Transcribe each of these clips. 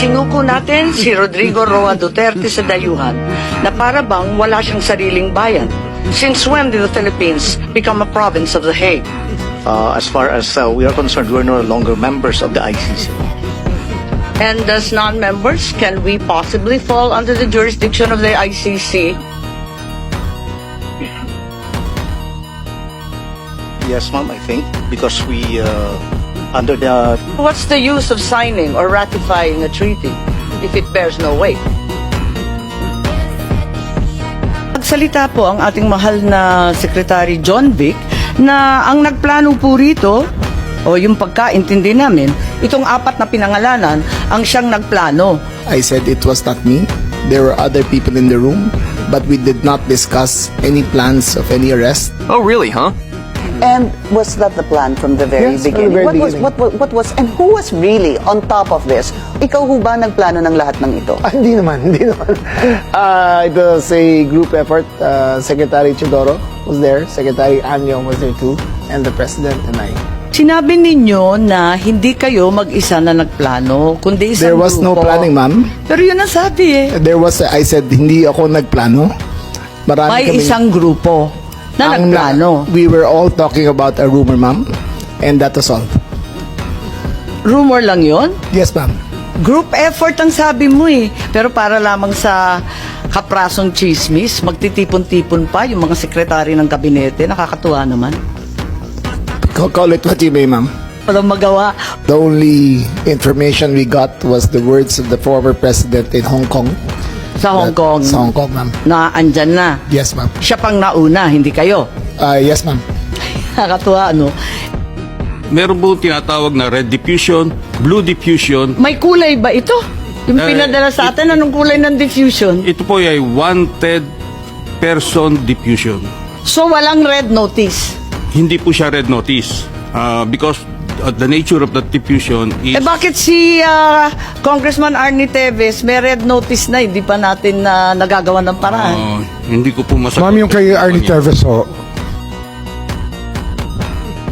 Isinuko natin si Rodrigo Roa Duterte sa dayuhan na para bang wala siyang sariling bayan. Since when did the Philippines become a province of The Hague? As far as we are concerned, we're no longer members of the ICC. And as non-members, can we possibly fall under the jurisdiction of the ICC? Yes, ma'am, I think, because we, under the... What's the use of signing or ratifying a treaty if it bears no weight? Nagsalita po ang ating mahal na Secretary John Vic na ang nagplano po rito, o yung pagkaintindi namin, itong apat na pinangalanan ang siyang nagplano. I said it was not me. There were other people in the room, but we did not discuss any plans of any arrest. Oh, really, huh? And was that the plan from the very Yes, from the beginning? very what beginning. what was and who was really on top of this? Ikaw ho ba nagplano ng lahat ng ito? Hindi naman. It was a group effort. Secretary Chidoro was there. Secretary Anyo was there too. And the President and I. Sinabi ninyo na hindi kayo mag-isa na nagplano, kundi isang There was no grupo. planning, ma'am. Pero yun ang sabi eh. I said, hindi ako nagplano. Marami May kaming- isang grupo na Ang- nagplano. We were all talking about a rumor, ma'am. And that was all. Rumor lang yon. Yes, ma'am. Group effort ang sabi mo eh. Pero para lamang sa kaprasong chismis, magtitipon-tipon pa yung mga sekretary ng kabinete. Nakakatuwa naman. Call it what you may, ma'am. Walang magawa. The only information we got was the words of the former president in Hong Kong. Sa Hong Kong, Sa Hong Kong, ma'am. na andyan na. Yes, ma'am. Siya pang nauna, hindi kayo. Yes, ma'am. Nakakatuwa, ano? Meron po tinatawag na red diffusion, blue diffusion. May kulay ba ito? Yung Eh, pinadala sa atin, anong kulay ng diffusion? Ito po ay wanted person diffusion. So, walang red notice. Hindi po siya red notice because the nature of the diffusion is... Eh bakit si Congressman Arnie Teves may red notice na, hindi pa natin nagagawa ng paraan? Hindi ko po masagot. Ma'am, yung kay Arnie Teves, ho.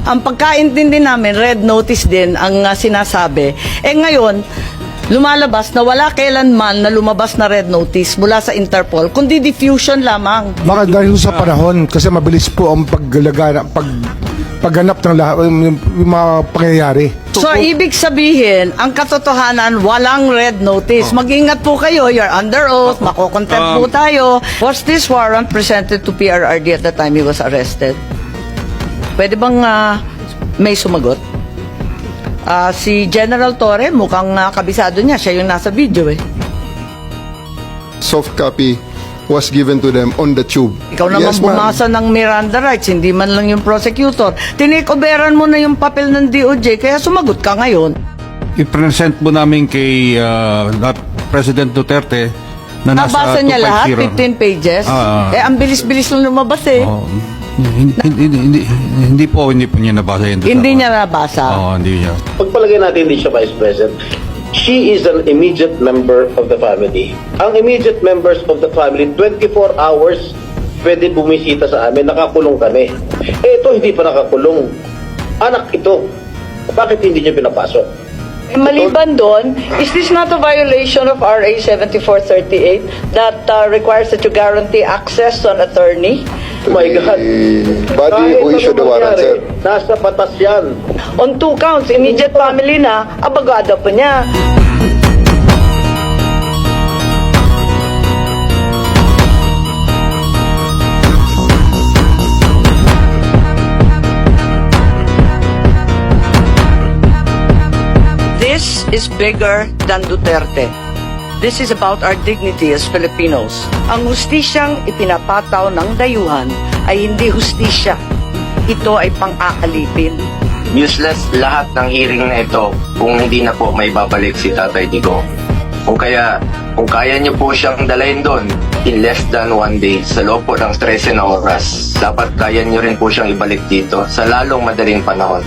Ang pagkaintindi namin, red notice din ang sinasabi. Eh ngayon, lumalabas na wala kailanman na lumabas na red notice mula sa Interpol, kundi diffusion lamang. Baka dahil sa panahon, kasi mabilis po ang pagganap ng lahat, yung mga pangyayari. So, ibig sabihin, ang katotohanan, walang red notice. Mag-ingat po kayo, you're under oath, makokontempt po tayo. Was this warrant presented to PRRD at the time he was arrested? Pwede bang may sumagot? Si General Torre, mukhang kabisado niya. Siya yung nasa video eh. Soft copy was given to them on the tube. Ikaw naman Yes, ma'am. bumasa ng Miranda rights, hindi man lang yung prosecutor. Tinikoberan mo na yung papel ng DOJ, kaya sumagot ka ngayon. I-present po namin kay President Duterte na nasa Nabasa niya lahat, 250. 15 pages. Ang bilis-bilis lang lumabas eh. Hindi po niya nabasa yun. Hindi niya nabasa. Oo, hindi niya. Pagpalagay natin hindi siya Vice President, she is an immediate member of the family. Ang immediate members of the family, 24 hours pwede bumisita sa amin, nakakulong kami. Eh ito, hindi pa nakakulong. Anak ito, bakit hindi niya pinapasok? Maliban doon, is this not a violation of RA 7438 that requires that you guarantee access to an attorney? Oh my God. Body Kahit who issued the ano warrant, mangyari, sir. nasa batas yan. On 2 counts, immediate family na, abagado pa niya. This is bigger than Duterte. This is about our dignity as Filipinos. Ang hustisyang ipinapataw ng dayuhan ay hindi hustisya. Ito ay pang-aalipin. Useless lahat ng hearing na ito kung hindi na po may babalik si Tatay Digo. Kung kaya niyo po siyang dalayin doon in less than 1 day sa loob po ng 13 na oras, dapat kaya niyo rin po siyang ibalik dito sa lalong madaling panahon.